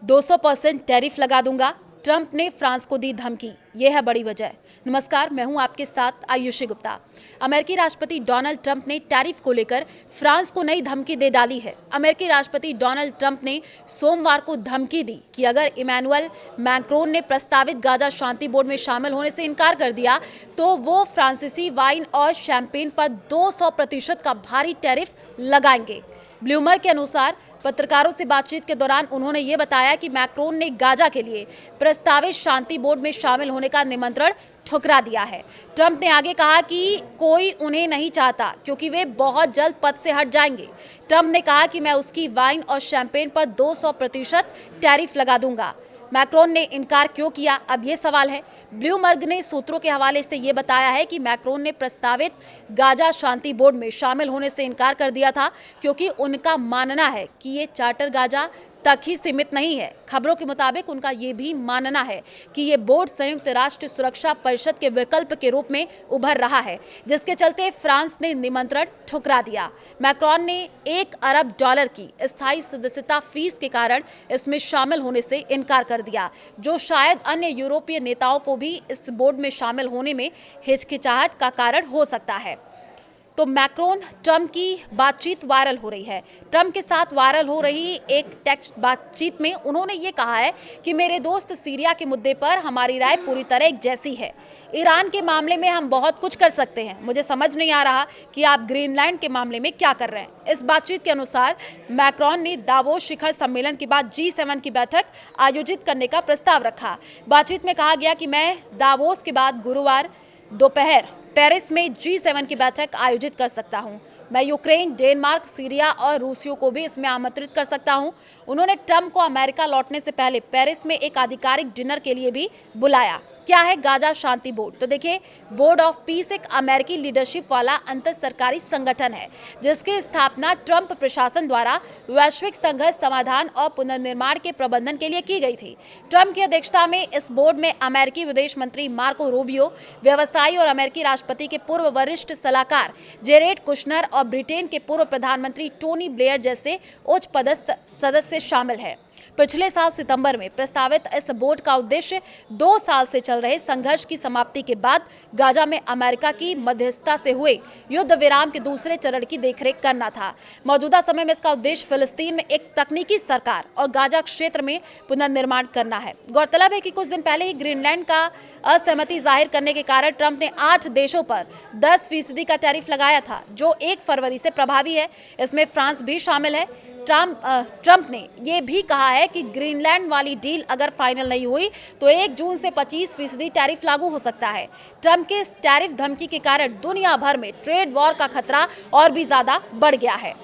200% tariff लगा दूंगा, Trump ने फ्रांस को दी धमकी। यह है बड़ी वजह। नमस्कार, मैं हूं आपके साथ आयुषी गुप्ता। अमेरिकी राष्ट्रपति डोनाल्ड ट्रंप ने टैरिफ को लेकर फ्रांस को नई धमकी दे डाली है। अमेरिकी राष्ट्रपति डोनाल्ड ट्रंप ने सोमवार को धमकी दी कि अगर इमैनुअल मैक्रोन ने प्रस्तावित गाजा शांति बोर्ड में शामिल होने से इनकार कर दिया तो वो फ्रांसीसी वाइन और शैंपेन पर 200% का भारी टैरिफ लगाएंगे। ब्लूमबर्ग के अनुसार पत्रकारों से बातचीत के दौरान उन्होंने ये बताया कि मैक्रोन ने गाजा के लिए प्रस्तावित शांति बोर्ड में शामिल होने का निमंत्रण ठुकरा दिया है। ट्रंप ने आगे कहा कि कोई उन्हें नहीं चाहता क्योंकि वे बहुत जल्द पद से हट जाएंगे। ट्रंप ने कहा कि मैं उसकी वाइन और शैंपेन पर 200% टैरिफ लगा दूंगा। मैक्रोन ने इनकार क्यों किया, अब ये सवाल है। ब्लूमबर्ग ने सूत्रों के हवाले से ये बताया है कि मैक्रोन ने प्रस्तावित गाजा शांति बोर्ड में शामिल होने से इनकार कर दिया था क्योंकि उनका मानना है कि ये चार्टर गाजा तक ही सीमित नहीं है। खबरों के मुताबिक उनका ये भी मानना है कि ये बोर्ड संयुक्त राष्ट्र सुरक्षा परिषद के विकल्प के रूप में उभर रहा है, जिसके चलते फ्रांस ने निमंत्रण ठुकरा दिया। मैक्रोन ने $1 अरब की स्थायी सदस्यता फीस के कारण इसमें शामिल होने से इनकार कर दिया, जो शायद अन्य यूरोपीय नेताओं को भी इस बोर्ड में शामिल होने में हिचकिचाहट का कारण हो सकता है। तो मैक्रोन ट्रंप की बातचीत वायरल हो रही है। ट्रंप के साथ वायरल हो रही एक टेक्स्ट बातचीत में उन्होंने ये कहा है कि मेरे दोस्त, सीरिया के मुद्दे पर हमारी राय पूरी तरह एक जैसी है। ईरान के मामले में हम बहुत कुछ कर सकते हैं। मुझे समझ नहीं आ रहा कि आप ग्रीनलैंड के मामले में क्या कर रहे हैं। इस बातचीत के अनुसार मैक्रोन ने दावोस शिखर सम्मेलन के बाद G7 की बैठक आयोजित करने का प्रस्ताव रखा। बातचीत में कहा गया कि मैं दावोस के बाद गुरुवार दोपहर पेरिस में G7 की बैठक आयोजित कर सकता हूं। मैं यूक्रेन, डेनमार्क, सीरिया और रूसियों को भी इसमें आमंत्रित कर सकता हूं। उन्होंने ट्रंप को अमेरिका लौटने से पहले पेरिस में एक आधिकारिक डिनर के लिए भी बुलाया। क्या है गाजा शांति बोर्ड? तो देखिए, बोर्ड ऑफ पीस एक अमेरिकी लीडरशिप वाला अंतर सरकारी संगठन है जिसकी स्थापना ट्रंप प्रशासन द्वारा वैश्विक संघर्ष समाधान और पुनर्निर्माण के प्रबंधन के लिए की गई थी। ट्रंप की अध्यक्षता में इस बोर्ड में अमेरिकी विदेश मंत्री मार्को रूबियो, व्यवसायी और अमेरिकी राष्ट्रपति के पूर्व वरिष्ठ सलाहकार जेरेड कुशनर और ब्रिटेन के पूर्व प्रधानमंत्री टोनी ब्लेयर जैसे उच्च पदस्थ सदस्य शामिल हैं। पिछले साल सितंबर में प्रस्तावित इस बोर्ड का उद्देश्य 2 साल से चल रहे संघर्ष की समाप्ति के बाद गाजा में अमेरिका की मध्यस्थता से हुए युद्ध विराम के दूसरे चरण की देखरेख करना था। मौजूदा समय में इसका उद्देश्य फिलिस्तीन में एक तकनीकी सरकार और गाजा क्षेत्र में पुनर्निर्माण करना है। गौरतलब है कि कुछ दिन पहले ही ग्रीनलैंड का असहमति जाहिर करने के कारण ट्रंप ने 8 देशों पर 10% का टैरिफ लगाया था, जो 1 फरवरी से प्रभावी है। इसमें फ्रांस भी शामिल है। ट्रंप ने यह भी कहा है कि ग्रीनलैंड वाली डील अगर फाइनल नहीं हुई तो 1 जून से 25% टैरिफ लागू हो सकता है। ट्रंप के इस टैरिफ धमकी के कारण दुनिया भर में ट्रेड वॉर का खतरा और भी ज्यादा बढ़ गया है।